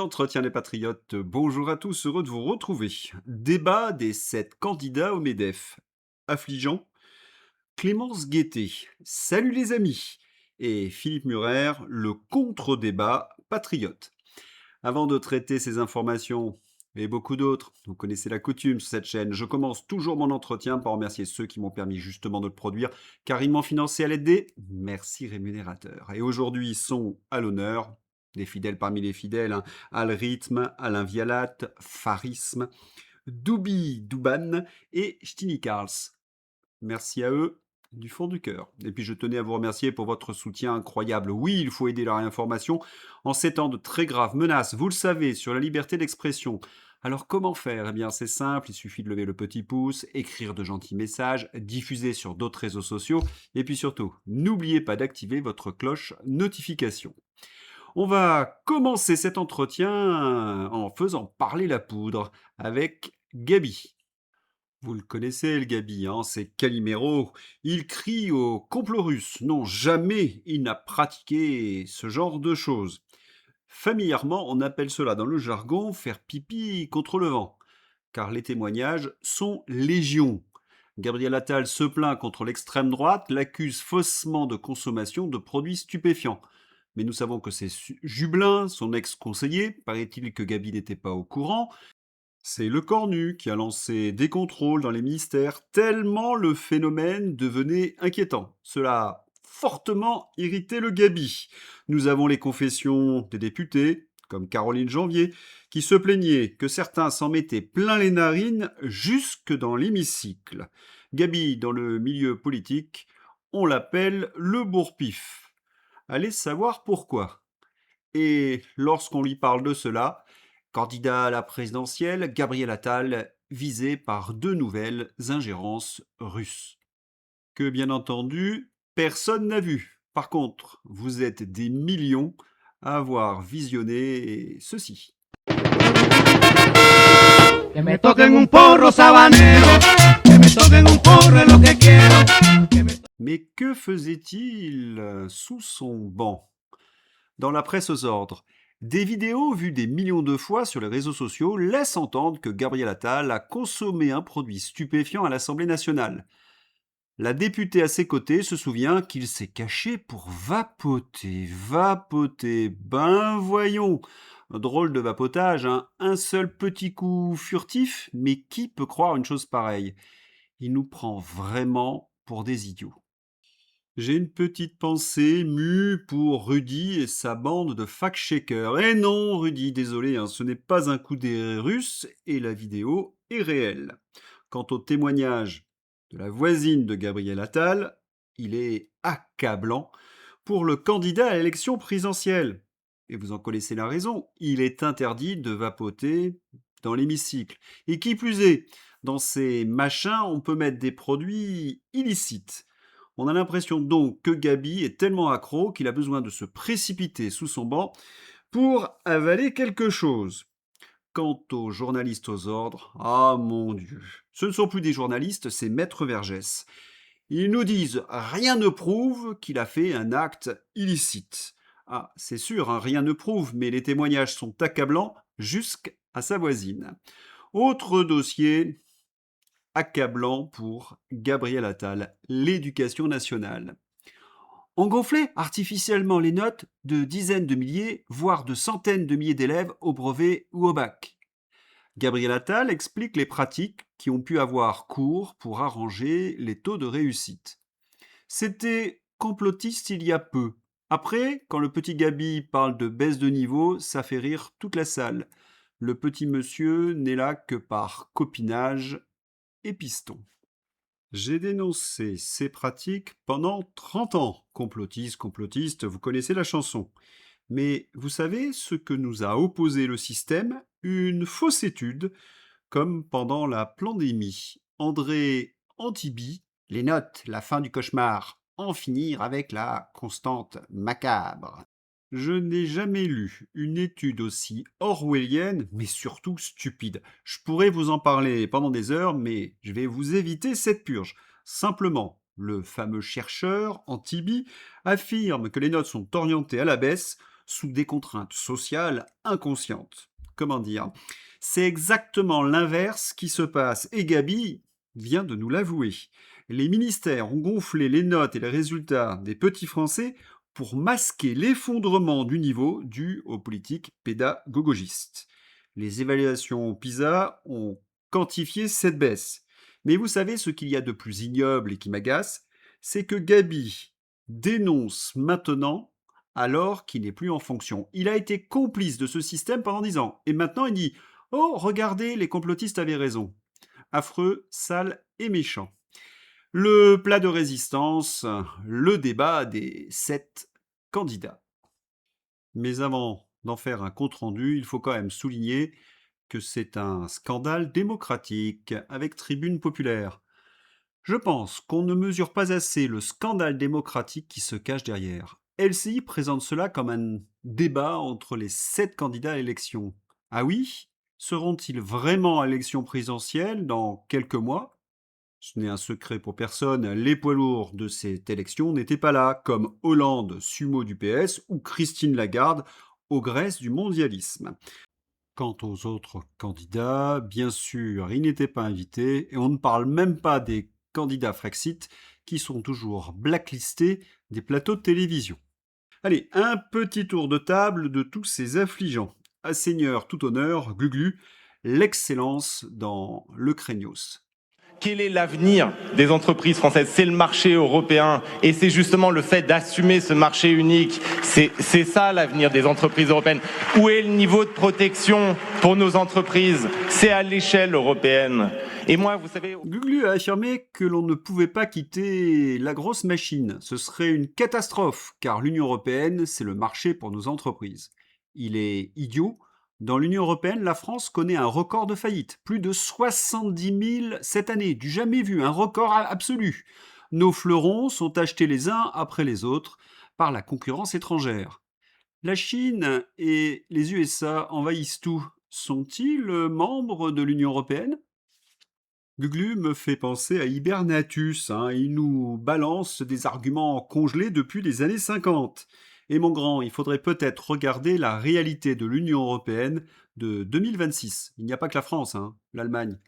L'entretien des patriotes. Bonjour à tous, heureux de vous retrouver. Débat des 7 candidats au MEDEF. Affligeant. Clémence Guettet. Salut les amis. Et Philippe Murer, le contre-débat patriote. Avant de traiter ces informations et beaucoup d'autres, vous connaissez la coutume sur cette chaîne, je commence toujours mon entretien par remercier ceux qui m'ont permis justement de le produire, car ils m'ont financé à l'aide des merci rémunérateurs. Et aujourd'hui sont à l'honneur des fidèles parmi les fidèles, hein, Alrythme, Alain Vialat, Farisme, Doubi Douban et Stini Karls. Merci à eux du fond du cœur. Et puis je tenais à vous remercier pour votre soutien incroyable. Oui, il faut aider la réinformation en ces temps de très graves menaces, vous le savez, sur la liberté d'expression. Alors comment faire? Eh bien c'est simple, il suffit de lever le petit pouce, écrire de gentils messages, diffuser sur d'autres réseaux sociaux, et puis surtout, n'oubliez pas d'activer votre cloche notification. On va commencer cet entretien en faisant parler la poudre avec Gabi. Vous le connaissez, le Gabi, hein, c'est Calimero. Il crie au complot russe. Non, jamais il n'a pratiqué ce genre de choses. Familièrement, on appelle cela dans le jargon faire pipi contre le vent, car les témoignages sont légion. Gabriel Attal se plaint contre l'extrême droite, l'accuse faussement de consommation de produits stupéfiants. Mais nous savons que c'est Jubelin, son ex-conseiller, paraît-il que Gabi n'était pas au courant, c'est le Cornu qui a lancé des contrôles dans les ministères, tellement le phénomène devenait inquiétant. Cela a fortement irrité le Gabi. Nous avons les confessions des députés, comme Caroline Janvier, qui se plaignaient que certains s'en mettaient plein les narines jusque dans l'hémicycle. Gabi, dans le milieu politique, on l'appelle le bourre-pif. Allez savoir pourquoi. Et lorsqu'on lui parle de cela, candidat à la présidentielle, Gabriel Attal visé par deux nouvelles ingérences russes. Que bien entendu, personne n'a vu. Par contre, vous êtes des millions à avoir visionné ceci. Que me toquen un porro sabanero, que me toquen un porro es lo que quiero. Mais que faisait-il sous son banc? Dans la presse aux ordres, des vidéos vues des millions de fois sur les réseaux sociaux laissent entendre que Gabriel Attal a consommé un produit stupéfiant à l'Assemblée nationale. La députée à ses côtés se souvient qu'il s'est caché pour vapoter. Vapoter, ben voyons. Un drôle de vapotage, hein. Un seul petit coup furtif, mais qui peut croire une chose pareille? Il nous prend vraiment pour des idiots. J'ai une petite pensée mue pour Rudy et sa bande de fact-checkers. Eh non, Rudy, désolé, hein, ce n'est pas un coup des Russes et la vidéo est réelle. Quant au témoignage de la voisine de Gabriel Attal, il est accablant pour le candidat à l'élection présidentielle. Et vous en connaissez la raison, il est interdit de vapoter dans l'hémicycle. Et qui plus est, dans ces machins, on peut mettre des produits illicites. On a l'impression donc que Gabi est tellement accro qu'il a besoin de se précipiter sous son banc pour avaler quelque chose. Quant aux journalistes aux ordres, ah mon Dieu, ce ne sont plus des journalistes, c'est Maître Vergès. Ils nous disent rien ne prouve qu'il a fait un acte illicite. Ah, c'est sûr, hein, rien ne prouve, mais les témoignages sont accablants jusqu'à sa voisine. Autre dossier accablant pour Gabriel Attal, l'éducation nationale. On gonflait artificiellement les notes de dizaines de milliers, voire de centaines de milliers d'élèves au brevet ou au bac. Gabriel Attal explique les pratiques qui ont pu avoir cours pour arranger les taux de réussite. C'était complotiste il y a peu. Après, quand le petit Gabi parle de baisse de niveau, ça fait rire toute la salle. Le petit monsieur n'est là que par copinage et piston. J'ai dénoncé ces pratiques pendant 30 ans. Complotiste, complotiste, vous connaissez la chanson. Mais vous savez ce que nous a opposé le système? Une fausse étude, comme pendant la pandémie. André Antibi, les notes, la fin du cauchemar, en finir avec la constante macabre. Je n'ai jamais lu une étude aussi orwellienne, mais surtout stupide. Je pourrais vous en parler pendant des heures, mais je vais vous éviter cette purge. Simplement, le fameux chercheur, Antibi, affirme que les notes sont orientées à la baisse, sous des contraintes sociales inconscientes. Comment dire? C'est exactement l'inverse qui se passe, et Gabi vient de nous l'avouer. Les ministères ont gonflé les notes et les résultats des petits Français pour masquer l'effondrement du niveau dû aux politiques pédagogistes. Les évaluations PISA ont quantifié cette baisse. Mais vous savez ce qu'il y a de plus ignoble et qui m'agace, c'est que Gabi dénonce maintenant alors qu'il n'est plus en fonction. Il a été complice de ce système pendant 10 ans. Et maintenant il dit oh, regardez, les complotistes avaient raison. Affreux, sale et méchant. Le plat de résistance, le débat des 7 candidats. Mais avant d'en faire un compte-rendu, il faut quand même souligner que c'est un scandale démocratique avec tribune populaire. Je pense qu'on ne mesure pas assez le scandale démocratique qui se cache derrière. LCI présente cela comme un débat entre les 7 candidats à l'élection. Ah oui? Seront-ils vraiment à l'élection présidentielle dans quelques mois? Ce n'est un secret pour personne, les poids lourds de cette élection n'étaient pas là, comme Hollande, sumo du PS, ou Christine Lagarde, ogresse du mondialisme. Quant aux autres candidats, bien sûr, ils n'étaient pas invités, et on ne parle même pas des candidats Frexit, qui sont toujours blacklistés des plateaux de télévision. Allez, un petit tour de table de tous ces affligeants. À Seigneur tout honneur, Guglu, l'excellence dans le craignos. Quel est l'avenir des entreprises françaises? C'est le marché européen et c'est justement le fait d'assumer ce marché unique. C'est ça l'avenir des entreprises européennes. Où est le niveau de protection pour nos entreprises? C'est à l'échelle européenne. Et moi, vous savez... Guglu a affirmé que l'on ne pouvait pas quitter la grosse machine. Ce serait une catastrophe, car l'Union européenne, c'est le marché pour nos entreprises. Il est idiot. Dans l'Union européenne, la France connaît un record de faillite. Plus de 70 000 cette année, du jamais vu, un record absolu. Nos fleurons sont achetés les uns après les autres par la concurrence étrangère. La Chine et les USA envahissent tout. Sont-ils membres de l'Union européenne? Guglu me fait penser à Hibernatus, il nous balance des arguments congelés depuis les années 50. Et mon grand, il faudrait peut-être regarder la réalité de l'Union européenne de 2026. Il n'y a pas que la France, l'Allemagne.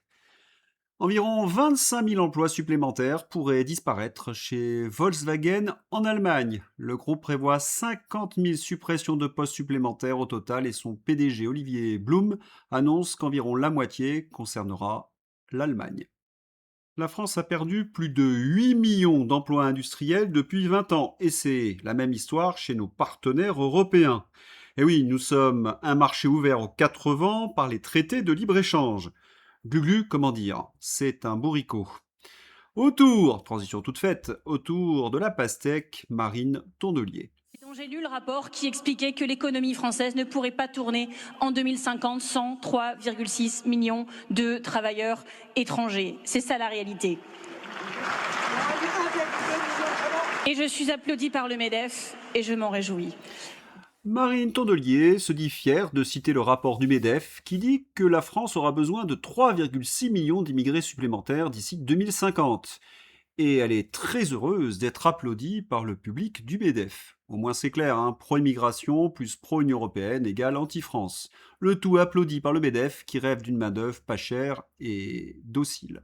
Environ 25 000 emplois supplémentaires pourraient disparaître chez Volkswagen en Allemagne. Le groupe prévoit 50 000 suppressions de postes supplémentaires au total et son PDG Olivier Blum annonce qu'environ la moitié concernera l'Allemagne. La France a perdu plus de 8 millions d'emplois industriels depuis 20 ans, et c'est la même histoire chez nos partenaires européens. Et oui, nous sommes un marché ouvert aux 4 vents par les traités de libre-échange. Glu, comment dire, c'est un bourricot. Autour, transition toute faite, autour de la pastèque, Marine Tondelier. J'ai lu le rapport qui expliquait que l'économie française ne pourrait pas tourner en 2050 sans 3,6 millions de travailleurs étrangers. C'est ça la réalité. Et je suis applaudie par le MEDEF et je m'en réjouis. Marine Tondelier se dit fière de citer le rapport du MEDEF qui dit que la France aura besoin de 3,6 millions d'immigrés supplémentaires d'ici 2050. Et elle est très heureuse d'être applaudie par le public du MEDEF. Au moins c'est clair, pro-immigration plus pro-Union européenne égale anti-France. Le tout applaudi par le MEDEF qui rêve d'une main-d'œuvre pas chère et docile.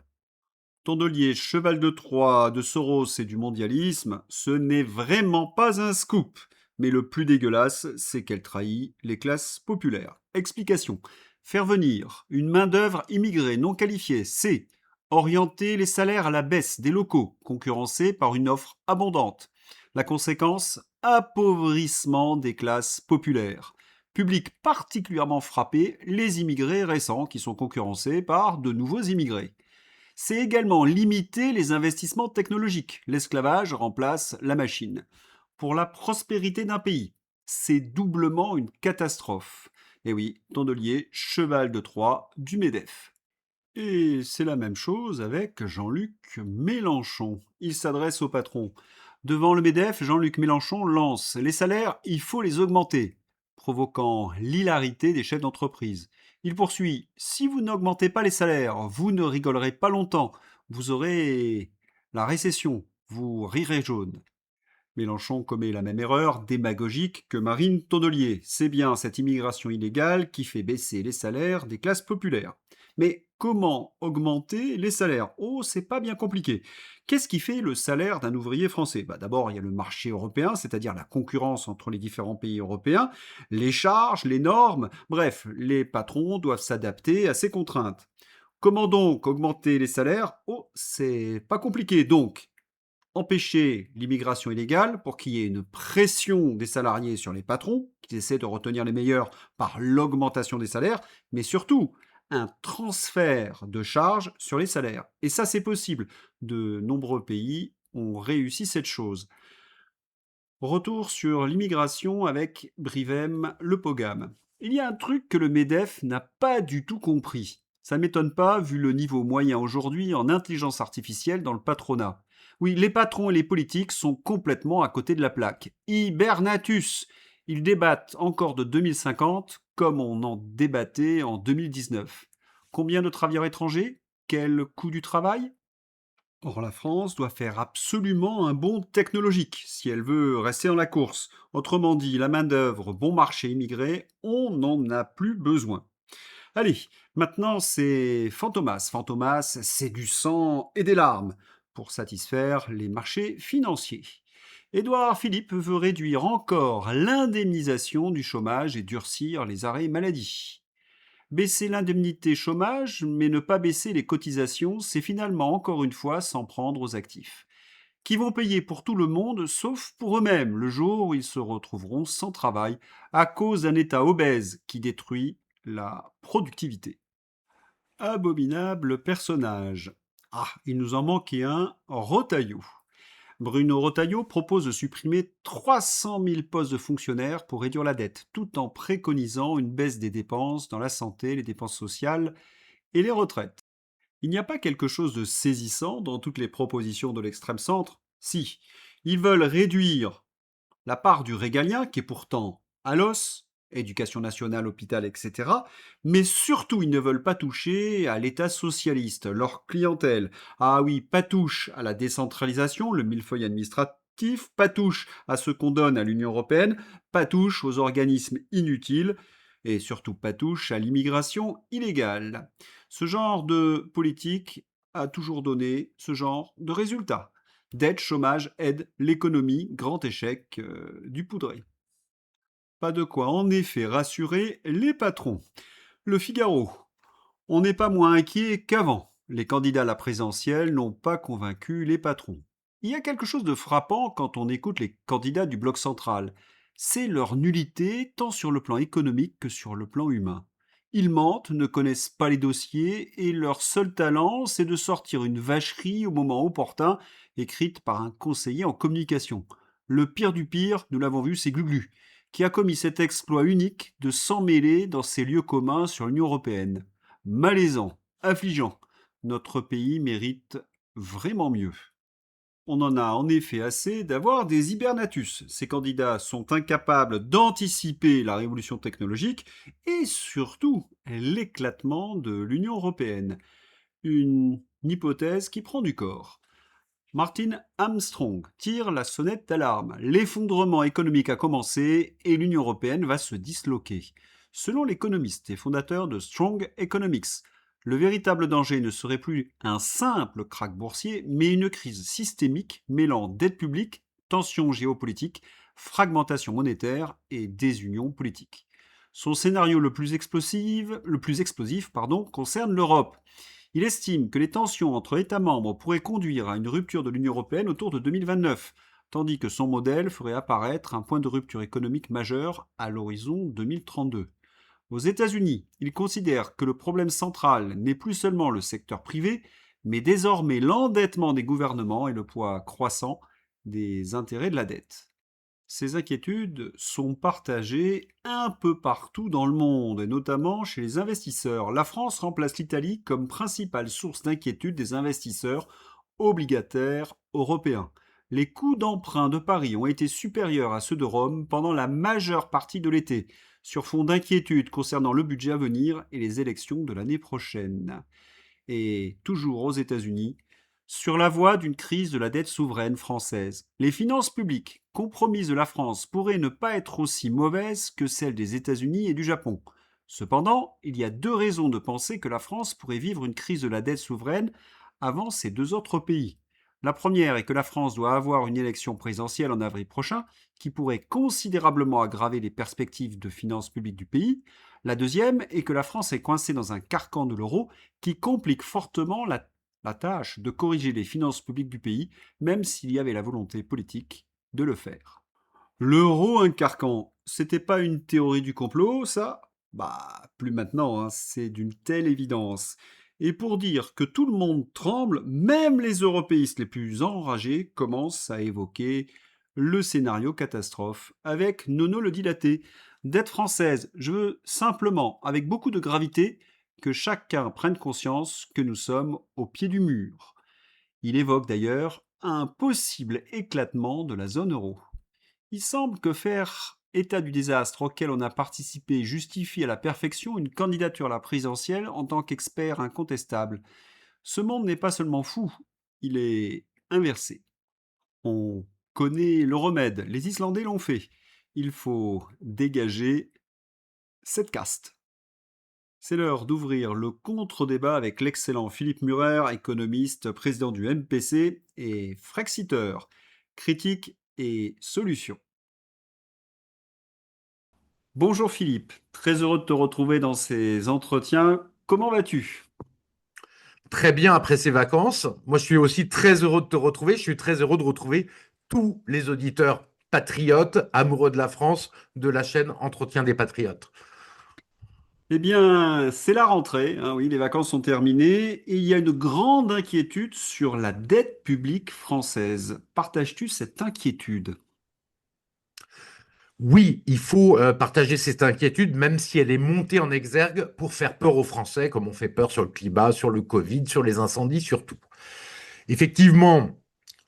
Tondelier, cheval de Troie, de Soros et du mondialisme, ce n'est vraiment pas un scoop. Mais le plus dégueulasse, c'est qu'elle trahit les classes populaires. Explication. Faire venir une main-d'œuvre immigrée non qualifiée, c'est orienter les salaires à la baisse des locaux, concurrencés par une offre abondante. La conséquence, appauvrissement des classes populaires. Public particulièrement frappé, les immigrés récents qui sont concurrencés par de nouveaux immigrés. C'est également limiter les investissements technologiques. L'esclavage remplace la machine. Pour la prospérité d'un pays, c'est doublement une catastrophe. Et oui, Tondelier, cheval de Troie du MEDEF. Et c'est la même chose avec Jean-Luc Mélenchon. Il s'adresse au patron. Devant le MEDEF, Jean-Luc Mélenchon lance « Les salaires, il faut les augmenter », provoquant l'hilarité des chefs d'entreprise. Il poursuit « Si vous n'augmentez pas les salaires, vous ne rigolerez pas longtemps. Vous aurez la récession, vous rirez jaune ». Mélenchon commet la même erreur démagogique que Marine Tondelier. C'est bien cette immigration illégale qui fait baisser les salaires des classes populaires. Mais comment augmenter les salaires? Oh, c'est pas bien compliqué. Qu'est-ce qui fait le salaire d'un ouvrier français? D'abord, il y a le marché européen, c'est-à-dire la concurrence entre les différents pays européens, les charges, les normes, bref, les patrons doivent s'adapter à ces contraintes. Comment donc augmenter les salaires? Oh, c'est pas compliqué. Donc, empêcher l'immigration illégale pour qu'il y ait une pression des salariés sur les patrons, qui essaient de retenir les meilleurs par l'augmentation des salaires, mais surtout un transfert de charges sur les salaires. Et ça, c'est possible. De nombreux pays ont réussi cette chose. Retour sur l'immigration avec Brivem Le Pogam. Il y a un truc que le MEDEF n'a pas du tout compris. Ça ne m'étonne pas vu le niveau moyen aujourd'hui en intelligence artificielle dans le patronat. Oui, les patrons et les politiques sont complètement à côté de la plaque. Hibernatus. Ils débattent encore de 2050 comme on en débattait en 2019. Combien de travailleurs étrangers? Quel coût du travail? Or, la France doit faire absolument un bond technologique si elle veut rester dans la course. Autrement dit, la main-d'œuvre bon marché immigré, on n'en a plus besoin. Allez, maintenant c'est Fantomas. Fantomas, c'est du sang et des larmes pour satisfaire les marchés financiers. Édouard Philippe veut réduire encore l'indemnisation du chômage et durcir les arrêts maladie. Baisser l'indemnité chômage, mais ne pas baisser les cotisations, c'est finalement encore une fois s'en prendre aux actifs, qui vont payer pour tout le monde, sauf pour eux-mêmes, le jour où ils se retrouveront sans travail à cause d'un État obèse qui détruit la productivité. Abominable personnage. Ah, il nous en manquait un, Rotaillot. Bruno Retailleau propose de supprimer 300 000 postes de fonctionnaires pour réduire la dette, tout en préconisant une baisse des dépenses dans la santé, les dépenses sociales et les retraites. Il n'y a pas quelque chose de saisissant dans toutes les propositions de l'extrême centre? Si, ils veulent réduire la part du régalien, qui est pourtant à l'os, éducation nationale, hôpital, etc. Mais surtout, ils ne veulent pas toucher à l'État socialiste, leur clientèle. Ah oui, pas touche à la décentralisation, le millefeuille administratif, pas touche à ce qu'on donne à l'Union européenne, pas touche aux organismes inutiles, et surtout pas touche à l'immigration illégale. Ce genre de politique a toujours donné ce genre de résultats. Dette, chômage, aide, l'économie, grand échec du poudré. Pas de quoi en effet rassurer les patrons. Le Figaro. On n'est pas moins inquiet qu'avant. Les candidats à la présidentielle n'ont pas convaincu les patrons. Il y a quelque chose de frappant quand on écoute les candidats du bloc central. C'est leur nullité tant sur le plan économique que sur le plan humain. Ils mentent, ne connaissent pas les dossiers et leur seul talent, c'est de sortir une vacherie au moment opportun, écrite par un conseiller en communication. Le pire du pire, nous l'avons vu, c'est Glu-Glu, qui a commis cet exploit unique de s'emmêler dans ses lieux communs sur l'Union européenne. Malaisant, affligeant. Notre pays mérite vraiment mieux. On en a en effet assez d'avoir des hibernatus. Ces candidats sont incapables d'anticiper la révolution technologique et surtout l'éclatement de l'Union européenne. Une hypothèse qui prend du corps. Martin Armstrong tire la sonnette d'alarme. L'effondrement économique a commencé et l'Union européenne va se disloquer. Selon l'économiste et fondateur de Strong Economics, le véritable danger ne serait plus un simple krach boursier, mais une crise systémique mêlant dette publique, tensions géopolitiques, fragmentation monétaire et désunion politique. Son scénario le plus explosif, concerne l'Europe. Il estime que les tensions entre États membres pourraient conduire à une rupture de l'Union européenne autour de 2029, tandis que son modèle ferait apparaître un point de rupture économique majeur à l'horizon 2032. Aux États-Unis, il considère que le problème central n'est plus seulement le secteur privé, mais désormais l'endettement des gouvernements et le poids croissant des intérêts de la dette. Ces inquiétudes sont partagées un peu partout dans le monde, et notamment chez les investisseurs. La France remplace l'Italie comme principale source d'inquiétude des investisseurs obligataires européens. Les coûts d'emprunt de Paris ont été supérieurs à ceux de Rome pendant la majeure partie de l'été, sur fond d'inquiétude concernant le budget à venir et les élections de l'année prochaine. Et toujours aux États-Unis, sur la voie d'une crise de la dette souveraine française. Les finances publiques compromises de la France pourraient ne pas être aussi mauvaises que celles des États-Unis et du Japon. Cependant, il y a deux raisons de penser que la France pourrait vivre une crise de la dette souveraine avant ces deux autres pays. La première est que la France doit avoir une élection présidentielle en avril prochain qui pourrait considérablement aggraver les perspectives de finances publiques du pays. La deuxième est que la France est coincée dans un carcan de l'euro qui complique fortement la tâche de corriger les finances publiques du pays, même s'il y avait la volonté politique de le faire. L'euro, un carcan, c'était pas une théorie du complot, ça? Bah, plus maintenant, hein, c'est d'une telle évidence. Et pour dire que tout le monde tremble, même les européistes les plus enragés commencent à évoquer le scénario catastrophe avec Nono le dilaté. Dette française, je veux simplement, avec beaucoup de gravité, que chacun prenne conscience que nous sommes au pied du mur. Il évoque d'ailleurs un possible éclatement de la zone euro. Il semble que faire état du désastre auquel on a participé justifie à la perfection une candidature à la présidentielle en tant qu'expert incontestable. Ce monde n'est pas seulement fou, il est inversé. On connaît le remède, les Islandais l'ont fait. Il faut dégager cette caste. C'est l'heure d'ouvrir le contre-débat avec l'excellent Philippe Murer, économiste, président du MPC et Frexiteur, critique et solutions. Bonjour Philippe, très heureux de te retrouver dans ces entretiens. Comment vas-tu? Très bien après ces vacances. Moi, je suis aussi très heureux de te retrouver. Je suis très heureux de retrouver tous les auditeurs patriotes, amoureux de la France, de la chaîne Entretien des Patriotes. Eh bien, c'est la rentrée, hein, oui, les vacances sont terminées et il y a une grande inquiétude sur la dette publique française. Partages-tu cette inquiétude? Oui, il faut partager cette inquiétude, même si elle est montée en exergue pour faire peur aux Français, comme on fait peur sur le climat, sur le Covid, sur les incendies, surtout. Effectivement,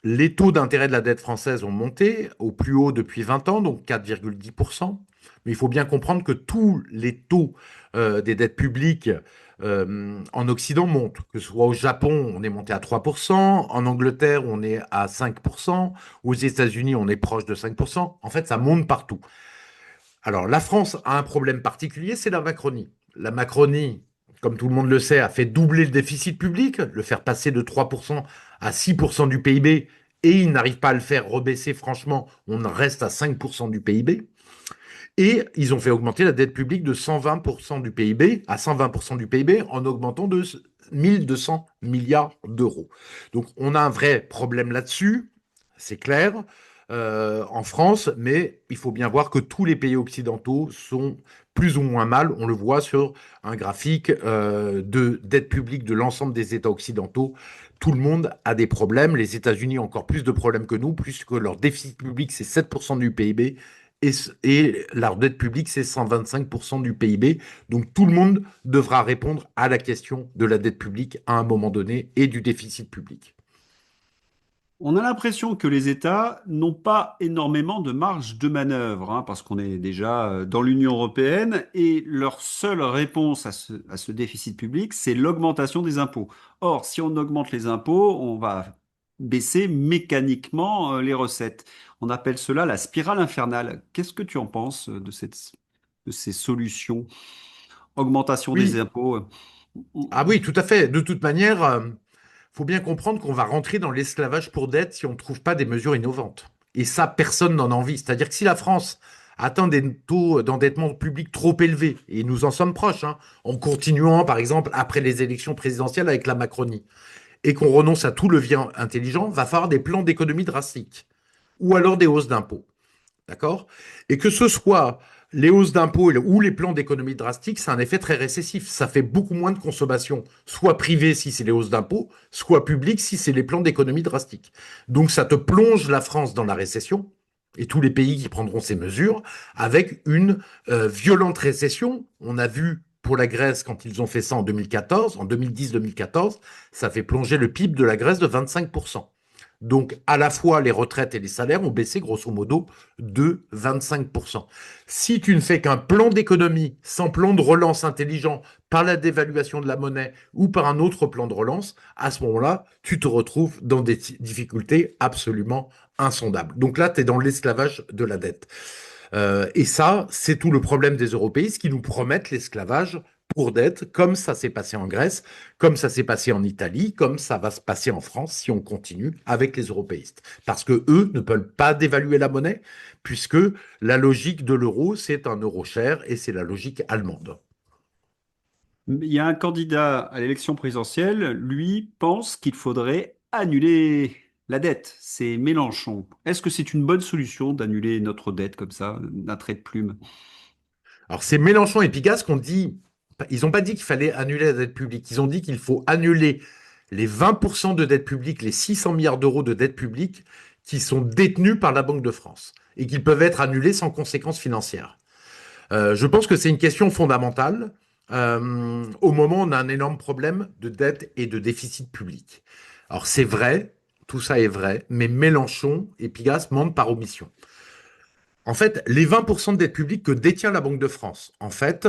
les taux d'intérêt de la dette française ont monté au plus haut depuis 20 ans, donc 4,10%. Mais il faut bien comprendre que tous les taux des dettes publiques en Occident montent. Que ce soit au Japon, on est monté à 3%, en Angleterre, on est à 5%, aux États-Unis, on est proche de 5%. En fait, ça monte partout. Alors, la France a un problème particulier, c'est la Macronie. La Macronie, comme tout le monde le sait, a fait doubler le déficit public, le faire passer de 3% à 6% du PIB, et il n'arrive pas à le faire rebaisser, franchement, on reste à 5% du PIB. Et ils ont fait augmenter la dette publique de 120% du PIB à 120% du PIB en augmentant de 1200 milliards d'euros. Donc on a un vrai problème là-dessus, c'est clair, en France, mais il faut bien voir que tous les pays occidentaux sont plus ou moins mal. On le voit sur un graphique de dette publique de l'ensemble des États occidentaux. Tout le monde a des problèmes. Les États-Unis ont encore plus de problèmes que nous, puisque leur déficit public, c'est 7% du PIB et la dette publique, c'est 125% du PIB. Donc tout le monde devra répondre à la question de la dette publique à un moment donné et du déficit public. On a l'impression que les États n'ont pas énormément de marge de manœuvre, hein, parce qu'on est déjà dans l'Union européenne, et leur seule réponse à ce déficit public, c'est l'augmentation des impôts. Or, si on augmente les impôts, on va baisser mécaniquement les recettes. On appelle cela la spirale infernale. Qu'est-ce que tu en penses de ces solutions? Augmentation des Oui, impôts. ah oui, tout à fait. De toute manière, faut bien comprendre qu'on va rentrer dans l'esclavage pour dette si on ne trouve pas des mesures innovantes. Et ça, personne n'en a envie. C'est-à-dire que si la France atteint des taux d'endettement public trop élevés, et nous en sommes proches, hein, en continuant, par exemple, après les élections présidentielles avec la Macronie, et qu'on renonce à tout levier intelligent, va falloir des plans d'économie drastiques, ou alors des hausses d'impôts. D'accord? Et que ce soit les hausses d'impôts ou les plans d'économie drastique, c'est un effet très récessif. Ça fait beaucoup moins de consommation, soit privée si c'est les hausses d'impôts, soit publique si c'est les plans d'économie drastique. Donc ça te plonge la France dans la récession et tous les pays qui prendront ces mesures avec une violente récession. On a vu pour la Grèce quand ils ont fait ça en 2014, en 2010-2014, ça fait plonger le PIB de la Grèce de 25%. Donc, à la fois, les retraites et les salaires ont baissé grosso modo de 25%. Si tu ne fais qu'un plan d'économie sans plan de relance intelligent par la dévaluation de la monnaie ou par un autre plan de relance, à ce moment-là, tu te retrouves dans des difficultés absolument insondables. Donc là, tu es dans l'esclavage de la dette. Et ça, c'est tout le problème des européistes qui nous promettent l'esclavage pour dette, comme ça s'est passé en Grèce, comme ça s'est passé en Italie, comme ça va se passer en France si on continue avec les européistes. Parce que eux ne peuvent pas dévaluer la monnaie, puisque la logique de l'euro, c'est un euro cher et c'est la logique allemande. Il y a un candidat à l'élection présidentielle, lui, pense qu'il faudrait annuler la dette. C'est Mélenchon. Est-ce que c'est une bonne solution d'annuler notre dette comme ça, d'un trait de plume? Alors c'est Mélenchon et Pigasse qui ont dit, ils n'ont pas dit qu'il fallait annuler la dette publique, ils ont dit qu'il faut annuler les 20% de dette publique, les 600 milliards d'euros de dette publique qui sont détenus par la Banque de France et qu'ils peuvent être annulés sans conséquences financières. Je pense que c'est une question fondamentale au moment où on a un énorme problème de dette et de déficit public. Alors c'est vrai, tout ça est vrai, mais Mélenchon et Pigasse mentent par omission. En fait, les 20% de dette publique que détient la Banque de France, en fait,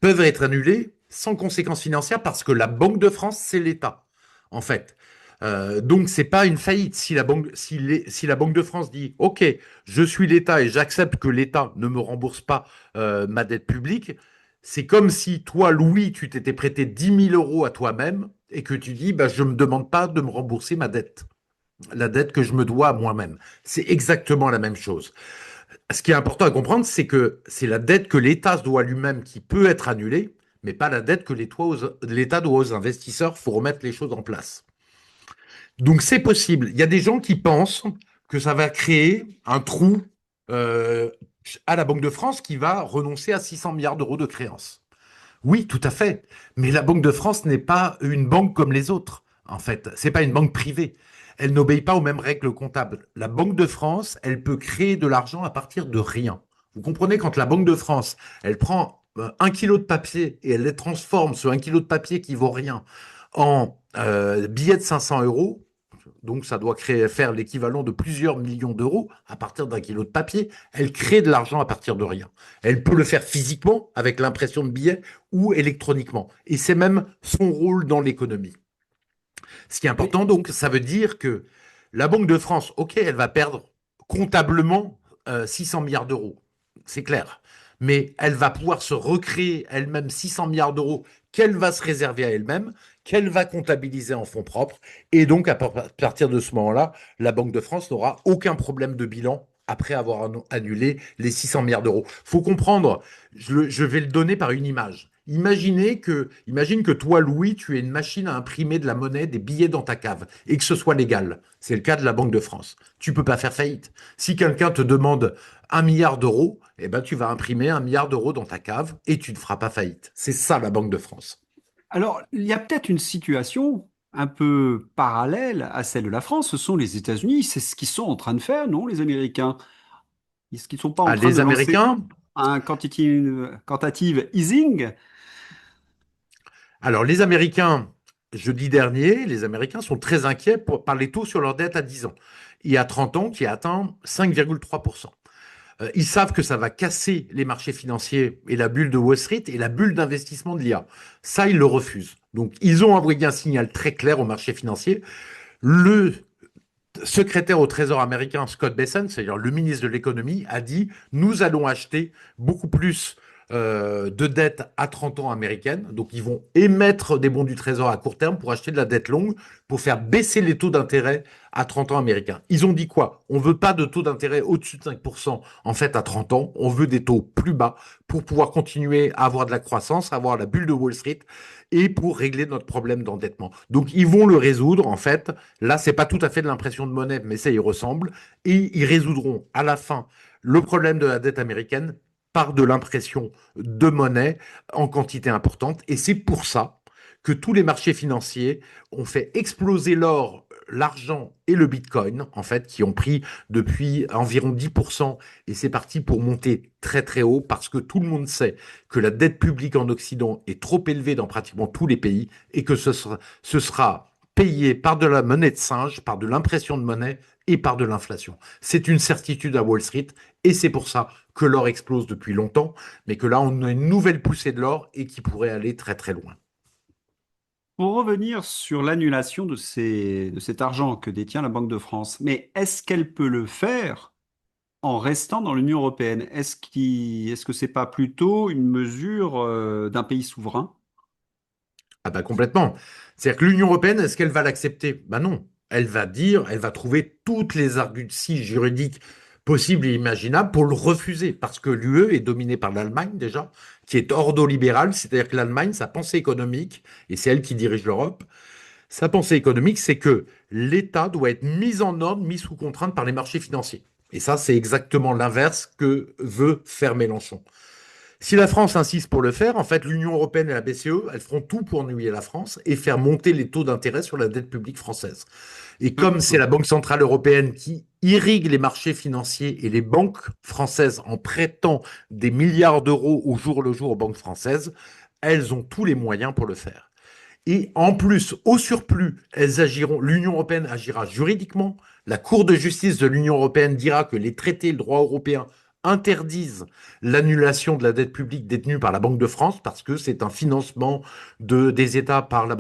peuvent être annulés sans conséquences financières parce que la Banque de France, c'est l'État, en fait. Donc, c'est pas une faillite. Si la Banque de France dit, OK, je suis l'État et j'accepte que l'État ne me rembourse pas ma dette publique, c'est comme si toi, Louis, tu t'étais prêté 10 000 euros à toi-même et que tu dis, bah, je ne me demande pas de me rembourser ma dette, la dette que je me dois à moi-même. C'est exactement la même chose. Ce qui est important à comprendre, c'est que c'est la dette que l'État se doit lui-même qui peut être annulée, mais pas la dette que l'État doit aux investisseurs. Il faut remettre les choses en place. Donc c'est possible. Il y a des gens qui pensent que ça va créer un trou euh, à la Banque de France qui va renoncer à 600 milliards d'euros de créances. Oui, tout à fait. Mais la Banque de France n'est pas une banque comme les autres, en fait. C'est pas une banque privée. Elle n'obéit pas aux mêmes règles comptables. La Banque de France, elle peut créer de l'argent à partir de rien. Vous comprenez, quand la Banque de France, elle prend 1 kilo de papier et elle les transforme, ce 1 kilo de papier qui vaut rien, en billets de 500 euros, donc ça doit faire l'équivalent de plusieurs millions d'euros à partir d'1 kilo de papier. Elle crée de l'argent à partir de rien. Elle peut le faire physiquement avec l'impression de billets ou électroniquement. Et c'est même son rôle dans l'économie. Ce qui est Mais important, donc, ça veut dire que la Banque de France, OK, elle va perdre comptablement 600 milliards d'euros. C'est clair. Mais elle va pouvoir se recréer elle-même 600 milliards d'euros qu'elle va se réserver à elle-même, qu'elle va comptabiliser en fonds propres. Et donc, à partir de ce moment-là, la Banque de France n'aura aucun problème de bilan après avoir annulé les 600 milliards d'euros. Il faut comprendre, je vais le donner par une image. Imagine que toi, Louis, tu es une machine à imprimer de la monnaie, des billets dans ta cave, et que ce soit légal. C'est le cas de la Banque de France. Tu peux pas faire faillite. Si quelqu'un te demande 1 milliard d'euros, eh ben, tu vas imprimer 1 milliard d'euros dans ta cave et tu ne feras pas faillite. C'est ça, la Banque de France. alors, il y a peut-être une situation un peu parallèle à celle de la France. Ce sont les États-Unis. C'est ce qu'ils sont en train de faire, non, les Américains? Est-ce qu'ils ne sont pas en Ah, train les de lancer Américains, un quantitative easing? alors les Américains, jeudi dernier, les Américains sont très inquiets par les taux sur leur dette à 10 ans et à 30 ans qui atteint 5,3%. Ils savent que ça va casser les marchés financiers et la bulle de Wall Street et la bulle d'investissement de l'IA. Ça, ils le refusent. Donc, ils ont envoyé un signal très clair aux marchés financiers. Le secrétaire au Trésor américain, Scott Bessent, c'est-à-dire le ministre de l'économie, a dit, nous allons acheter beaucoup plus de dettes à 30 ans américaines. Donc, ils vont émettre des bons du Trésor à court terme pour acheter de la dette longue, pour faire baisser les taux d'intérêt à 30 ans américains. Ils ont dit quoi? On veut pas de taux d'intérêt au-dessus de 5% en fait à 30 ans. On veut des taux plus bas pour pouvoir continuer à avoir de la croissance, avoir la bulle de Wall Street et pour régler notre problème d'endettement. Donc, ils vont le résoudre, en fait. Là, c'est pas tout à fait de l'impression de monnaie, mais ça y ressemble. Et ils résoudront à la fin le problème de la dette américaine par de l'impression de monnaie en quantité importante. Et c'est pour ça que tous les marchés financiers ont fait exploser l'or, l'argent et le Bitcoin, en fait, qui ont pris depuis environ 10%, et c'est parti pour monter très très haut, parce que tout le monde sait que la dette publique en Occident est trop élevée dans pratiquement tous les pays, et que ce sera payé par de la monnaie de singe, par de l'impression de monnaie et par de l'inflation. C'est une certitude à Wall Street et c'est pour ça que l'or explose depuis longtemps, mais que là, on a une nouvelle poussée de l'or et qui pourrait aller très très loin. Pour revenir sur l'annulation de cet argent que détient la Banque de France, mais est-ce qu'elle peut le faire en restant dans l'Union européenne? Est-ce que c'est pas plutôt une mesure d'un pays souverain? Ah bah complètement. C'est-à-dire que l'Union européenne, est-ce qu'elle va l'accepter? Bah non. Elle va dire, elle va trouver toutes les arguties juridiques possibles et imaginables pour le refuser, parce que l'UE est dominée par l'Allemagne déjà, qui est ordolibérale, c'est-à-dire que l'Allemagne, sa pensée économique, et c'est elle qui dirige l'Europe, sa pensée économique, c'est que l'État doit être mis en ordre, mis sous contrainte par les marchés financiers. Et ça, c'est exactement l'inverse que veut faire Mélenchon. Si la France insiste pour le faire, en fait, l'Union européenne et la BCE, elles feront tout pour ennuyer la France et faire monter les taux d'intérêt sur la dette publique française. Et comme c'est la Banque centrale européenne qui irrigue les marchés financiers et les banques françaises en prêtant des milliards d'euros au jour le jour aux banques françaises, elles ont tous les moyens pour le faire. Et en plus, au surplus, l'Union européenne agira juridiquement. La Cour de justice de l'Union européenne dira que les traités et le droit européen interdisent l'annulation de la dette publique détenue par la Banque de France parce que c'est un financement des États par la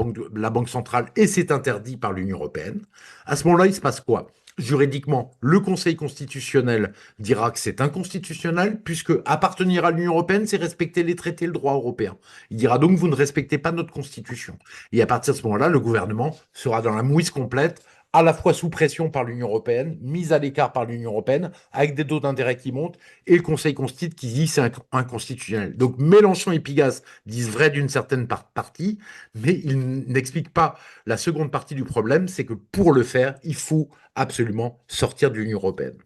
Banque centrale et c'est interdit par l'Union européenne. À ce moment-là, il se passe quoi? Juridiquement, le Conseil constitutionnel dira que c'est inconstitutionnel puisque appartenir à l'Union européenne, c'est respecter les traités et le droit européen. Il dira donc vous ne respectez pas notre constitution. Et à partir de ce moment-là, le gouvernement sera dans la mouise complète, à la fois sous pression par l'Union européenne, mise à l'écart par l'Union européenne, avec des taux d'intérêt qui montent, et le Conseil constitue qui dit c'est inconstitutionnel. Donc Mélenchon et Pigas disent vrai d'une certaine partie, mais ils n'expliquent pas la seconde partie du problème, c'est que pour le faire, il faut absolument sortir de l'Union européenne.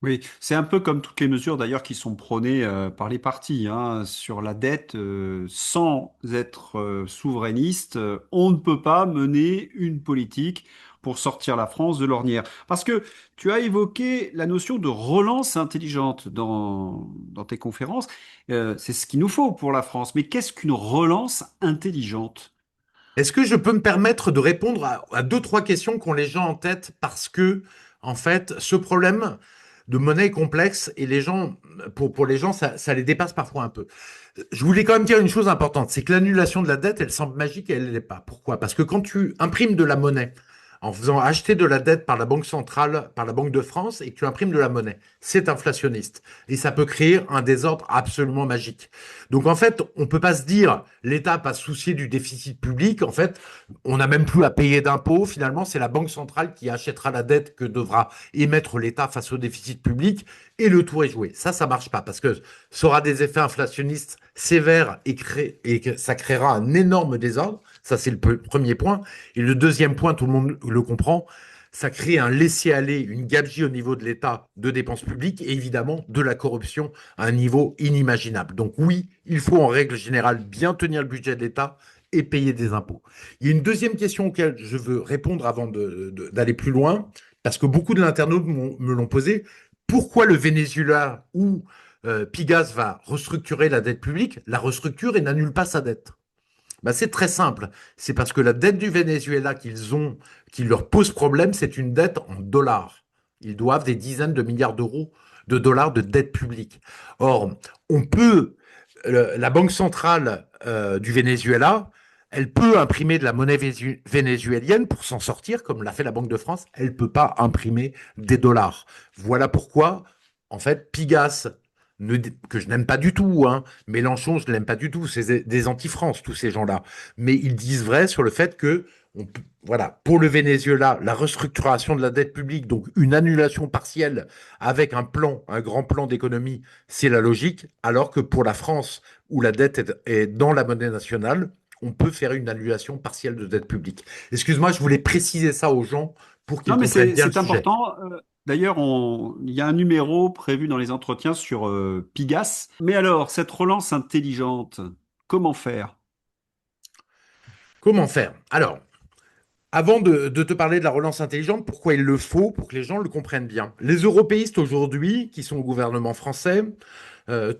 Oui, c'est un peu comme toutes les mesures d'ailleurs qui sont prônées par les partis hein, sur la dette. Sans être souverainiste, on ne peut pas mener une politique pour sortir la France de l'ornière. Parce que tu as évoqué la notion de relance intelligente dans tes conférences. C'est ce qu'il nous faut pour la France. Mais qu'est-ce qu'une relance intelligente? Est-ce que je peux me permettre de répondre à deux, trois questions qu'ont les gens en tête parce que, en fait, ce problème de monnaie est complexe et les gens, pour les gens, ça les dépasse parfois un peu. Je voulais quand même dire une chose importante, c'est que l'annulation de la dette, elle semble magique et elle ne l'est pas. Pourquoi? Parce que quand tu imprimes de la monnaie en faisant acheter de la dette par la Banque centrale, par la Banque de France, et que tu imprimes de la monnaie, c'est inflationniste. Et ça peut créer un désordre absolument magique. Donc en fait, on peut pas se dire l'État pas se soucier du déficit public. En fait, on n'a même plus à payer d'impôts. Finalement, c'est la Banque centrale qui achètera la dette que devra émettre l'État face au déficit public et le tour est joué. Ça marche pas parce que ça aura des effets inflationnistes sévères et que ça créera un énorme désordre. Ça, c'est le premier point. Et le deuxième point, tout le monde le comprend, ça crée un laisser-aller, une gabegie au niveau de l'État de dépenses publiques et évidemment de la corruption à un niveau inimaginable. Donc oui, il faut en règle générale bien tenir le budget de l'État et payer des impôts. Il y a une deuxième question auquel je veux répondre avant d'aller plus loin, parce que beaucoup de l'internaute me l'ont posé. Pourquoi le Venezuela où Pigas va restructurer la dette publique, la restructure et n'annule pas sa dette? Ben, c'est très simple. C'est parce que la dette du Venezuela qu'ils ont, qui leur pose problème, c'est une dette en dollars. Ils doivent des dizaines de milliards d'euros de dollars de dette publique. Or, la Banque centrale du Venezuela, elle peut imprimer de la monnaie vénézuélienne pour s'en sortir, comme l'a fait la Banque de France. Elle ne peut pas imprimer des dollars. Voilà pourquoi, en fait, Pigas que je n'aime pas du tout, hein. Mélenchon, je ne l'aime pas du tout, c'est des anti-France, tous ces gens-là. Mais ils disent vrai sur le fait que, voilà, pour le Venezuela, la restructuration de la dette publique, donc une annulation partielle avec un grand plan d'économie, c'est la logique, alors que pour la France, où la dette est dans la monnaie nationale, on peut faire une annulation partielle de dette publique. Excuse-moi, je voulais préciser ça aux gens pour qu'ils Non, mais comprennent bien le c'est sujet. important. D'ailleurs, il y a un numéro prévu dans les entretiens sur Pigas. Mais alors, cette relance intelligente, comment faire? Comment faire? Alors, avant de te parler de la relance intelligente, pourquoi il le faut pour que les gens le comprennent bien? Les européistes aujourd'hui, qui sont au gouvernement français,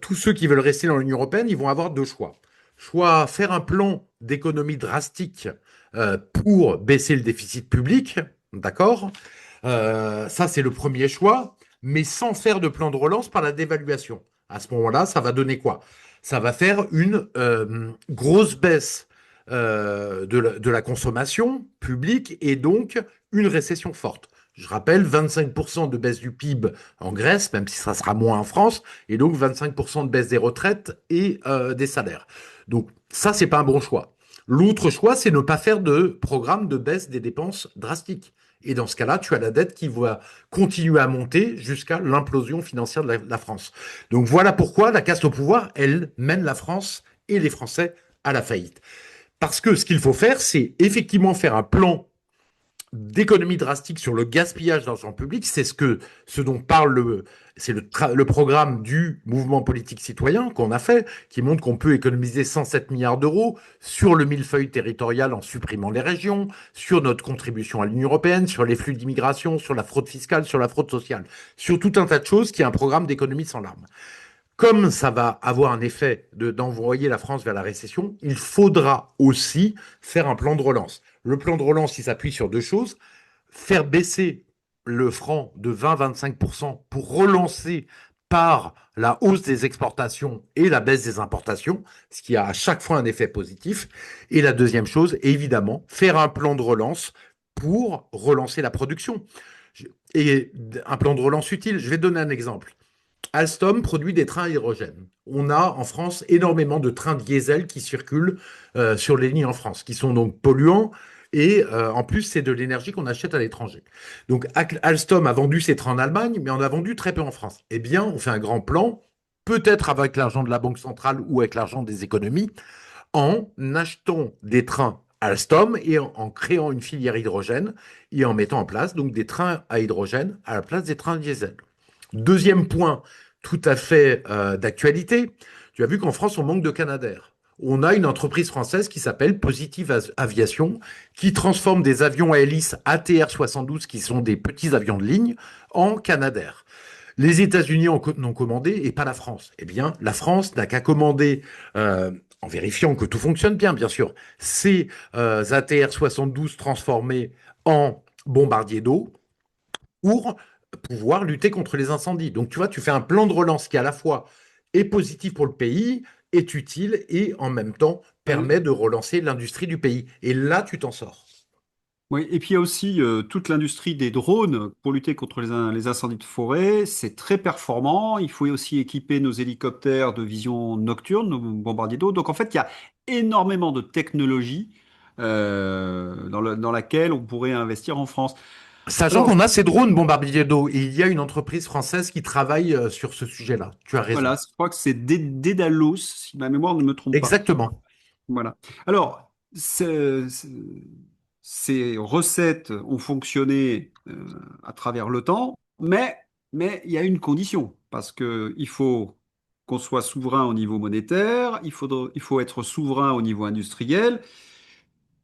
tous ceux qui veulent rester dans l'Union européenne, ils vont avoir deux choix. Soit faire un plan d'économie drastique pour baisser le déficit public, d'accord? Ça, c'est le premier choix, mais sans faire de plan de relance par la dévaluation. À ce moment-là, ça va donner quoi? Ça va faire une grosse baisse de la consommation publique et donc une récession forte. Je rappelle, 25% de baisse du PIB en Grèce, même si ça sera moins en France, et donc 25% de baisse des retraites et des salaires. Donc ça, c'est pas un bon choix. L'autre choix, c'est ne pas faire de programme de baisse des dépenses drastique. Et dans ce cas-là, tu as la dette qui va continuer à monter jusqu'à l'implosion financière de la France. Donc voilà pourquoi la caste au pouvoir, elle mène la France et les Français à la faillite. Parce que ce qu'il faut faire, c'est effectivement faire un plan d'économie drastique sur le gaspillage d'argent public. C'est ce dont parle le programme du mouvement politique citoyen qu'on a fait, qui montre qu'on peut économiser 107 milliards d'euros sur le millefeuille territorial en supprimant les régions, sur notre contribution à l'Union européenne, sur les flux d'immigration, sur la fraude fiscale, sur la fraude sociale, sur tout un tas de choses qui est un programme d'économie sans larmes. Comme ça va avoir un effet d'envoyer la France vers la récession, il faudra aussi faire un plan de relance. Le plan de relance, il s'appuie sur deux choses. Faire baisser le franc de 20-25% pour relancer par la hausse des exportations et la baisse des importations, ce qui a à chaque fois un effet positif. Et la deuxième chose, évidemment, faire un plan de relance pour relancer la production. Et un plan de relance utile. Je vais donner un exemple. Alstom produit des trains à hydrogène. On a en France énormément de trains diesel qui circulent sur les lignes en France, qui sont donc polluants et en plus c'est de l'énergie qu'on achète à l'étranger. Donc Alstom a vendu ses trains en Allemagne, mais on a vendu très peu en France. Eh bien, on fait un grand plan, peut-être avec l'argent de la Banque centrale ou avec l'argent des économies, en achetant des trains Alstom et en créant une filière hydrogène et en mettant en place donc des trains à hydrogène à la place des trains diesel. Deuxième point tout à fait d'actualité, tu as vu qu'en France, on manque de Canadair. On a une entreprise française qui s'appelle Positive Aviation, qui transforme des avions à hélice ATR-72, qui sont des petits avions de ligne, en Canadair. Les États-Unis en ont commandé et pas la France. Eh bien, la France n'a qu'à commander, en vérifiant que tout fonctionne bien sûr, ces ATR-72 transformés en bombardiers d'eau pour pouvoir lutter contre les incendies. Donc, tu vois, tu fais un plan de relance qui, à la fois, est positif pour le pays, est utile et, en même temps, permet de relancer l'industrie du pays. Et là, tu t'en sors. Oui, et puis il y a aussi toute l'industrie des drones pour lutter contre les incendies de forêt. C'est très performant. Il faut aussi équiper nos hélicoptères de vision nocturne, nos bombardiers d'eau. Donc en fait, il y a énormément de technologies dans laquelle on pourrait investir en France. Sachant Alors, qu'on a ces drones bombardiers d'eau, et il y a une entreprise française qui travaille sur ce sujet-là. Tu as raison. voilà, je crois que c'est Dédalus, si ma mémoire ne me trompe pas. Exactement. Voilà. Alors, ces recettes ont fonctionné à travers le temps, mais il y a une condition, parce qu'il faut qu'on soit souverain au niveau monétaire, il faut être souverain au niveau industriel,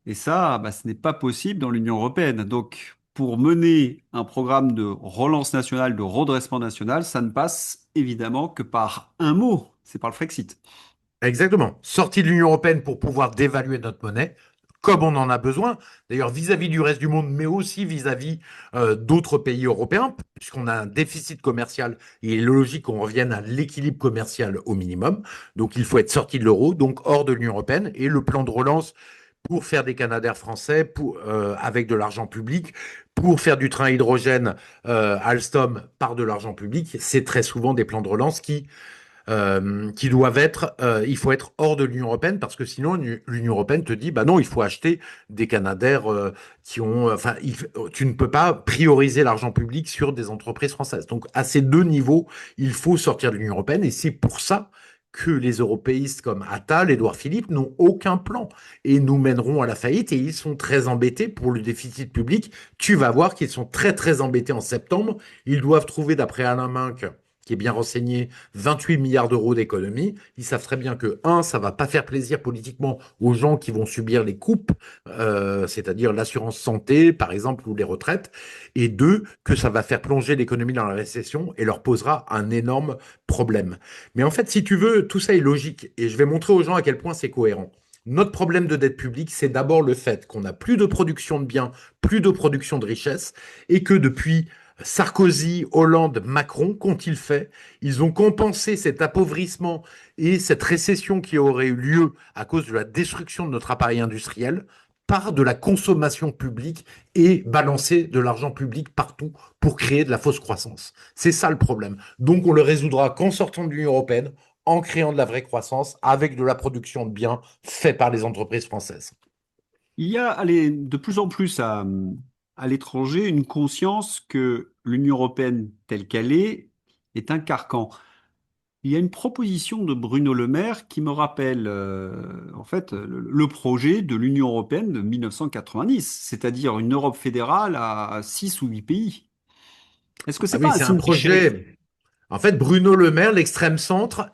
et ça, bah, ce n'est pas possible dans l'Union européenne. Donc, pour mener un programme de relance nationale, de redressement national, ça ne passe évidemment que par un mot, c'est par le Frexit. Exactement. Sortie de l'Union européenne pour pouvoir dévaluer notre monnaie, comme on en a besoin, d'ailleurs vis-à-vis du reste du monde, mais aussi vis-à-vis d'autres pays européens, puisqu'on a un déficit commercial, et il est logique qu'on revienne à l'équilibre commercial au minimum. Donc il faut être sorti de l'euro, donc hors de l'Union européenne, et le plan de relance pour faire des Canadair français, avec de l'argent public, pour faire du train hydrogène Alstom par de l'argent public, c'est très souvent des plans de relance qui doivent être, il faut être hors de l'Union européenne parce que sinon l'Union européenne te dit, bah non, il faut acheter des Canadair qui ont, enfin, tu ne peux pas prioriser l'argent public sur des entreprises françaises. Donc à ces deux niveaux, il faut sortir de l'Union européenne et c'est pour ça que les européistes comme Attal, Édouard Philippe n'ont aucun plan et nous mèneront à la faillite et ils sont très embêtés pour le déficit public. Tu vas voir qu'ils sont très embêtés en septembre. Ils doivent trouver, d'après Alain Minc, qui est bien renseigné, 28 milliards d'euros d'économie. Ils savent très bien que, un, ça va pas faire plaisir politiquement aux gens qui vont subir les coupes, c'est-à-dire l'assurance santé, par exemple, ou les retraites, et deux, que ça va faire plonger l'économie dans la récession et leur posera un énorme problème. Mais en fait, si tu veux, tout ça est logique, et je vais montrer aux gens à quel point c'est cohérent. Notre problème de dette publique, c'est d'abord le fait qu'on n'a plus de production de biens, plus de production de richesses, et que depuis Sarkozy, Hollande, Macron, qu'ont-ils fait? Ils ont compensé cet appauvrissement et cette récession qui aurait eu lieu à cause de la destruction de notre appareil industriel par de la consommation publique et balancer de l'argent public partout pour créer de la fausse croissance. C'est ça le problème. Donc on le résoudra qu'en sortant de l'Union européenne, en créant de la vraie croissance avec de la production de biens faits par les entreprises françaises. Il y a de plus en plus à l'étranger une conscience que l'Union européenne telle qu'elle est un carcan. Il y a une proposition de Bruno Le Maire qui me rappelle en fait le projet de l'Union européenne de 1990, c'est-à-dire une Europe fédérale à 6 ou 8 pays. Est-ce que Ah c'est oui, pas un c'est un signe d'échec? projet. En fait, Bruno Le Maire, l'extrême centre,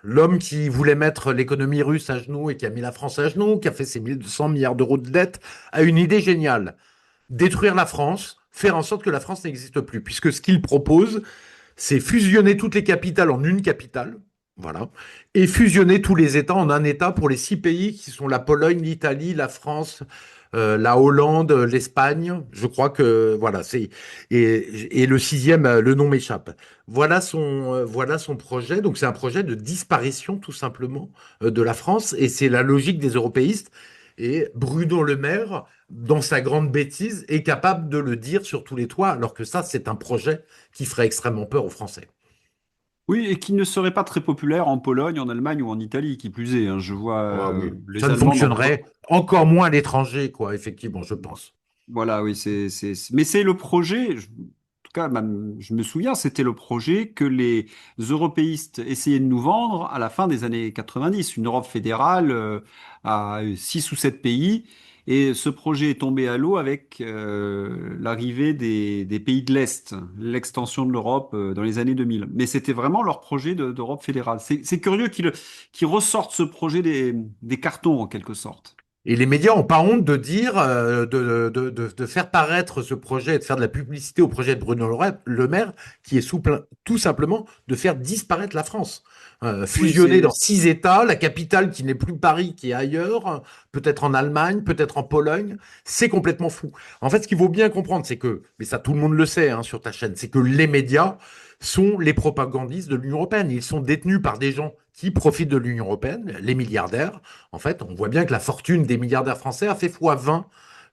l'homme qui voulait mettre l'économie russe à genoux et qui a mis la France à genoux, qui a fait ses 1 200 milliards d'euros de dette, a une idée géniale. Détruire la France, faire en sorte que la France n'existe plus. Puisque ce qu'il propose, c'est fusionner toutes les capitales en une capitale, voilà, et fusionner tous les États en un État pour les 6 pays qui sont la Pologne, l'Italie, la France, la Hollande, l'Espagne. Je crois que voilà, c'est et le sixième, le nom m'échappe. Voilà son projet. Donc c'est un projet de disparition tout simplement de la France et c'est la logique des européistes. Et Bruno Le Maire, dans sa grande bêtise, est capable de le dire sur tous les toits, alors que ça, c'est un projet qui ferait extrêmement peur aux Français. Oui, et qui ne serait pas très populaire en Pologne, en Allemagne ou en Italie, qui plus est, hein. Je vois Ah oui. Ça les ne Allemands fonctionnerait encore moins à l'étranger, quoi, effectivement, je pense. Voilà, oui, mais c'est le projet, en tout cas, je me souviens, c'était le projet que les européistes essayaient de nous vendre à la fin des années 90, une Europe fédérale à 6 ou 7 pays. Et ce projet est tombé à l'eau avec l'arrivée des pays de l'Est, l'extension de l'Europe dans les années 2000. Mais c'était vraiment leur projet d'Europe fédérale. C'est curieux qu'ils ressortent ce projet des cartons, en quelque sorte. Et les médias n'ont pas honte de dire, de faire paraître ce projet, de faire de la publicité au projet de Bruno Le Maire, qui est tout simplement de faire disparaître la France. Oui, Fusionner dans 6 États, la capitale qui n'est plus Paris, qui est ailleurs, peut-être en Allemagne, peut-être en Pologne, c'est complètement fou. En fait, ce qu'il faut bien comprendre, c'est que, mais ça tout le monde le sait hein, sur ta chaîne, c'est que les médias sont les propagandistes de l'Union européenne. Ils sont détenus par des gens qui profitent de l'Union européenne, les milliardaires. En fait, on voit bien que la fortune des milliardaires français a fait x20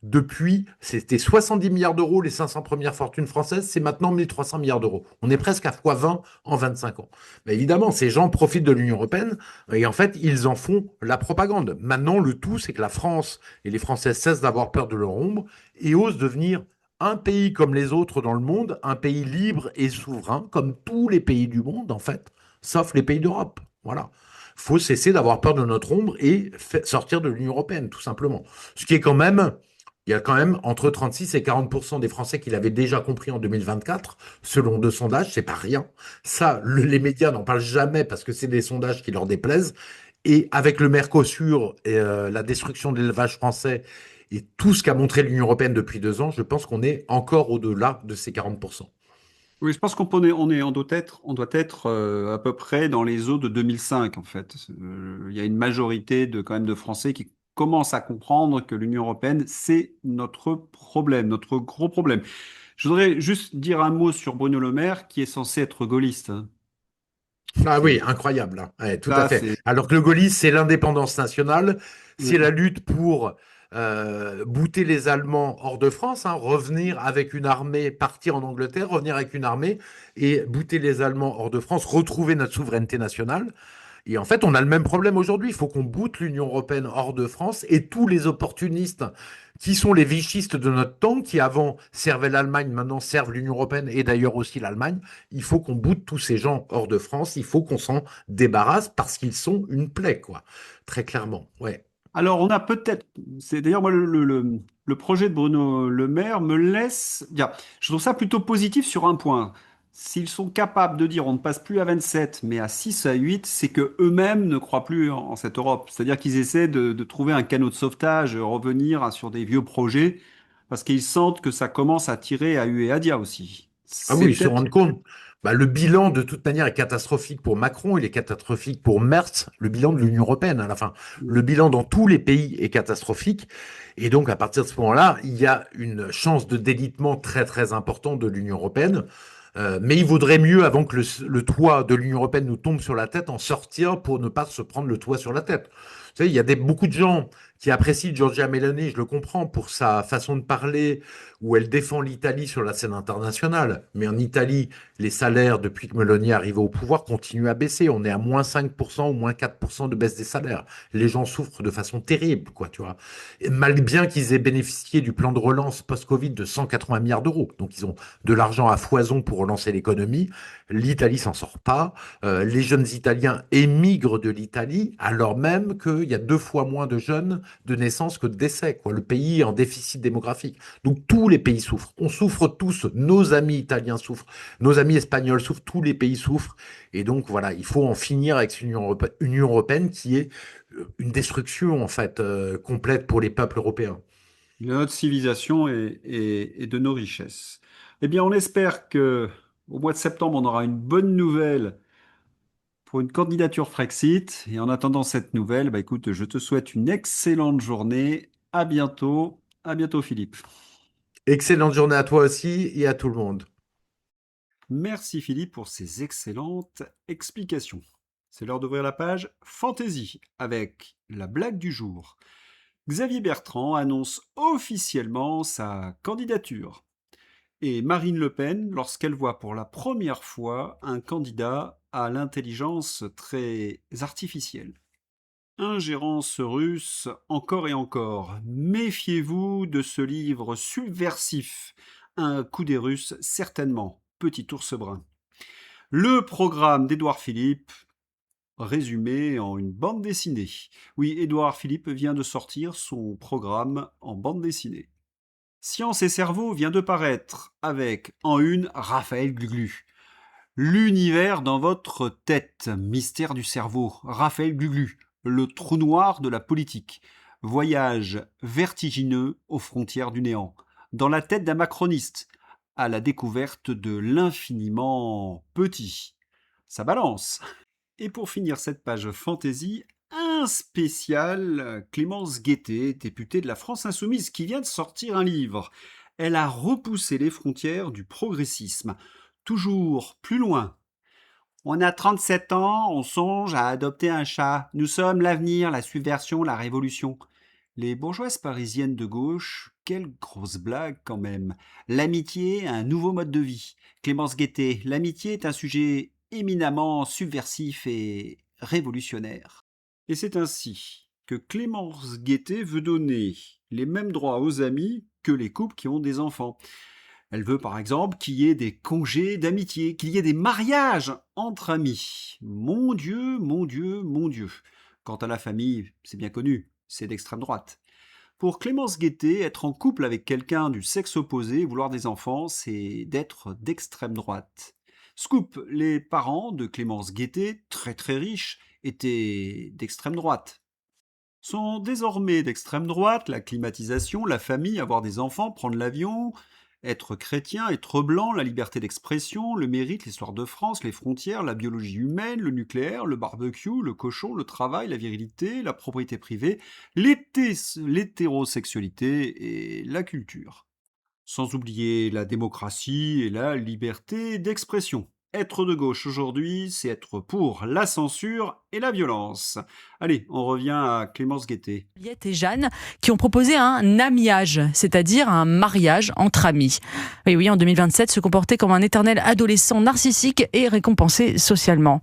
depuis, c'était 70 milliards d'euros les 500 premières fortunes françaises, c'est maintenant 1300 milliards d'euros. On est presque à x20 en 25 ans. Mais évidemment, ces gens profitent de l'Union européenne et en fait, ils en font la propagande. Maintenant, le tout, c'est que la France et les Français cessent d'avoir peur de leur ombre et osent devenir un pays comme les autres dans le monde, un pays libre et souverain, comme tous les pays du monde, en fait, sauf les pays d'Europe. Voilà. Il faut cesser d'avoir peur de notre ombre et sortir de l'Union européenne, tout simplement. Ce qui est quand même, il y a quand même entre 36 et 40% des Français qui l'avaient déjà compris en 2024, selon 2 sondages, c'est pas rien. Ça, les médias n'en parlent jamais parce que c'est des sondages qui leur déplaisent. Et avec le Mercosur et la destruction de l'élevage français et tout ce qu'a montré l'Union européenne depuis 2 ans, je pense qu'on est encore au-delà de ces 40%. Oui, je pense on doit être à peu près dans les eaux de 2005 en fait. Il y a une majorité quand même de Français qui commencent à comprendre que l'Union européenne, c'est notre problème, notre gros problème. Je voudrais juste dire un mot sur Bruno Le Maire, qui est censé être gaulliste, hein. Ah oui, C'est incroyable, hein. Ouais, tout à ça, fait. c'est Alors que le gaullisme, c'est l'indépendance nationale, c'est oui. la lutte pour bouter les Allemands hors de France, hein, revenir avec une armée, partir en Angleterre, revenir avec une armée et bouter les Allemands hors de France, retrouver notre souveraineté nationale. Et en fait, on a le même problème aujourd'hui. Il faut qu'on boute l'Union européenne hors de France et tous les opportunistes qui sont les vichistes de notre temps, qui avant servaient l'Allemagne, maintenant servent l'Union européenne et d'ailleurs aussi l'Allemagne. Il faut qu'on boute tous ces gens hors de France. Il faut qu'on s'en débarrasse parce qu'ils sont une plaie, quoi. Très clairement. Ouais. Alors, on a peut-être. C'est d'ailleurs moi le projet de Bruno Le Maire me laisse. Bien, je trouve ça plutôt positif sur un point. S'ils sont capables de dire on ne passe plus à 27, mais à 6 à 8, c'est que eux-mêmes ne croient plus en cette Europe. C'est-à-dire qu'ils essaient de trouver un canot de sauvetage, revenir sur des vieux projets, parce qu'ils sentent que ça commence à tirer à hu et à dia aussi. Ah oui, C'est ils se peut-être. rendent compte. Bah, le bilan, de toute manière, est catastrophique pour Macron, il est catastrophique pour Merz, le bilan de l'Union européenne à la fin. Le bilan dans tous les pays est catastrophique. Et donc, à partir de ce moment-là, il y a une chance de délitement très, très important de l'Union européenne. Mais il vaudrait mieux, avant que le toit de l'Union européenne nous tombe sur la tête, en sortir pour ne pas se prendre le toit sur la tête. Vous savez, il y a beaucoup de gens qui apprécient Giorgia Meloni, je le comprends, pour sa façon de parler, où elle défend l'Italie sur la scène internationale. Mais en Italie, les salaires, depuis que Meloni est arrivé au pouvoir, continuent à baisser. On est à moins 5% ou moins 4% de baisse des salaires. Les gens souffrent de façon terrible, quoi, tu vois. Et mal bien qu'ils aient bénéficié du plan de relance post-Covid de 180 milliards d'euros. Donc, ils ont de l'argent à foison pour relancer l'économie. L'Italie s'en sort pas. Les jeunes Italiens émigrent de l'Italie, alors même qu'il y a 2 fois moins de jeunes de naissance que de décès, quoi. Le pays est en déficit démographique. Donc, tous les pays souffrent. On souffre tous. Nos amis italiens souffrent. Nos amis espagnols souffrent, tous les pays souffrent. Et donc, voilà, il faut en finir avec cette Union européenne qui est une destruction, en fait, complète pour les peuples européens. De notre civilisation et de nos richesses. Eh bien, on espère que au mois de septembre, on aura une bonne nouvelle pour une candidature Frexit. Et en attendant cette nouvelle, bah écoute, je te souhaite une excellente journée. À bientôt. À bientôt, Philippe. Excellente journée à toi aussi et à tout le monde. Merci, Philippe, pour ces excellentes explications. C'est l'heure d'ouvrir la page Fantasy avec la blague du jour. Xavier Bertrand annonce officiellement sa candidature. Et Marine Le Pen, lorsqu'elle voit pour la première fois un candidat à l'intelligence très artificielle. Ingérence russe encore et encore. Méfiez-vous de ce livre subversif. Un coup des Russes, certainement. Petit ours brun. Le programme d'Édouard Philippe, résumé en une bande dessinée. Oui, Édouard Philippe vient de sortir son programme en bande dessinée. Science et cerveau vient de paraître avec, en une, Raphaël Gluгlu. L'univers dans votre tête, mystère du cerveau, Raphaël Gluгlu, le trou noir de la politique, voyage vertigineux aux frontières du néant, dans la tête d'un macroniste, à la découverte de l'infiniment petit. Ça balance. Et pour finir cette page fantaisie, un spécial Clémence Guettet, députée de la France Insoumise, qui vient de sortir un livre. Elle a repoussé les frontières du progressisme. Toujours plus loin. On a 37 ans, on songe à adopter un chat. Nous sommes l'avenir, la subversion, la révolution. Les bourgeoises parisiennes de gauche, quelle grosse blague quand même. L'amitié, un nouveau mode de vie. Clémence Guettet, l'amitié est un sujet éminemment subversif et révolutionnaire. Et c'est ainsi que Clémence Guettet veut donner les mêmes droits aux amis que les couples qui ont des enfants. Elle veut par exemple qu'il y ait des congés d'amitié, qu'il y ait des mariages entre amis. Mon Dieu, mon Dieu, mon Dieu. Quant à la famille, c'est bien connu, c'est d'extrême droite. Pour Clémence Guettet, être en couple avec quelqu'un du sexe opposé, vouloir des enfants, c'est d'être d'extrême droite. Scoop, les parents de Clémence Guettet, très très riches, étaient d'extrême droite. Sont désormais d'extrême droite la climatisation, la famille, avoir des enfants, prendre l'avion, être chrétien, être blanc, la liberté d'expression, le mérite, l'histoire de France, les frontières, la biologie humaine, le nucléaire, le barbecue, le cochon, le travail, la virilité, la propriété privée, l'hétérosexualité et la culture. Sans oublier la démocratie et la liberté d'expression. Être de gauche aujourd'hui, c'est être pour la censure et la violence. Allez, on revient à Clémence Guettet. Juliette et Jeanne qui ont proposé un amiage, c'est-à-dire un mariage entre amis. Et oui, en 2027, se comporter comme un éternel adolescent narcissique et récompensé socialement.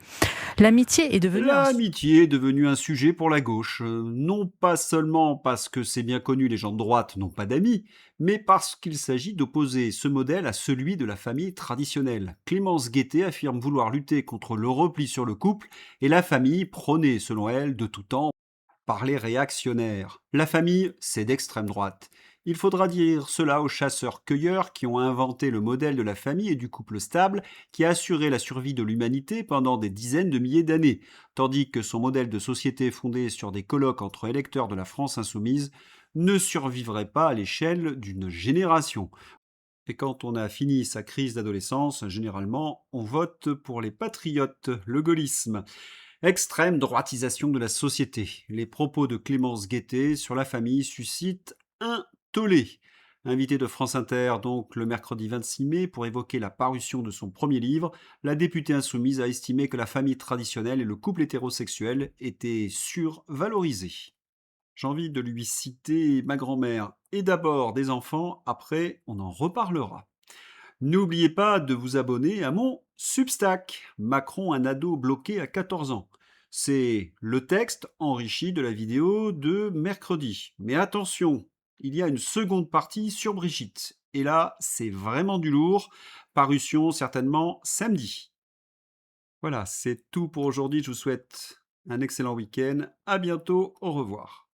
L'amitié est devenue un sujet pour la gauche. Non pas seulement parce que c'est bien connu, les gens de droite n'ont pas d'amis, mais parce qu'il s'agit d'opposer ce modèle à celui de la famille traditionnelle. Clémence Guettet affirme vouloir lutter contre le repli sur le couple et la famille prônée, selon elle, de tout temps par les réactionnaires. La famille, c'est d'extrême droite. Il faudra dire cela aux chasseurs-cueilleurs qui ont inventé le modèle de la famille et du couple stable qui a assuré la survie de l'humanité pendant des dizaines de milliers d'années, tandis que son modèle de société fondé sur des colloques entre électeurs de la France insoumise ne survivrait pas à l'échelle d'une génération. Et quand on a fini sa crise d'adolescence, généralement, on vote pour les patriotes, le gaullisme. Extrême droitisation de la société. Les propos de Clémence Guettet sur la famille suscitent un tollé. Invitée de France Inter, donc le mercredi 26 mai, pour évoquer la parution de son premier livre, la députée insoumise a estimé que la famille traditionnelle et le couple hétérosexuel étaient survalorisés. J'ai envie de lui citer ma grand-mère. Et d'abord des enfants, après on en reparlera. N'oubliez pas de vous abonner à mon Substack, Macron un ado bloqué à 14 ans. C'est le texte enrichi de la vidéo de mercredi. Mais attention, il y a une seconde partie sur Brigitte. Et là, c'est vraiment du lourd. Parution certainement samedi. Voilà, c'est tout pour aujourd'hui. Je vous souhaite un excellent week-end. À bientôt. Au revoir.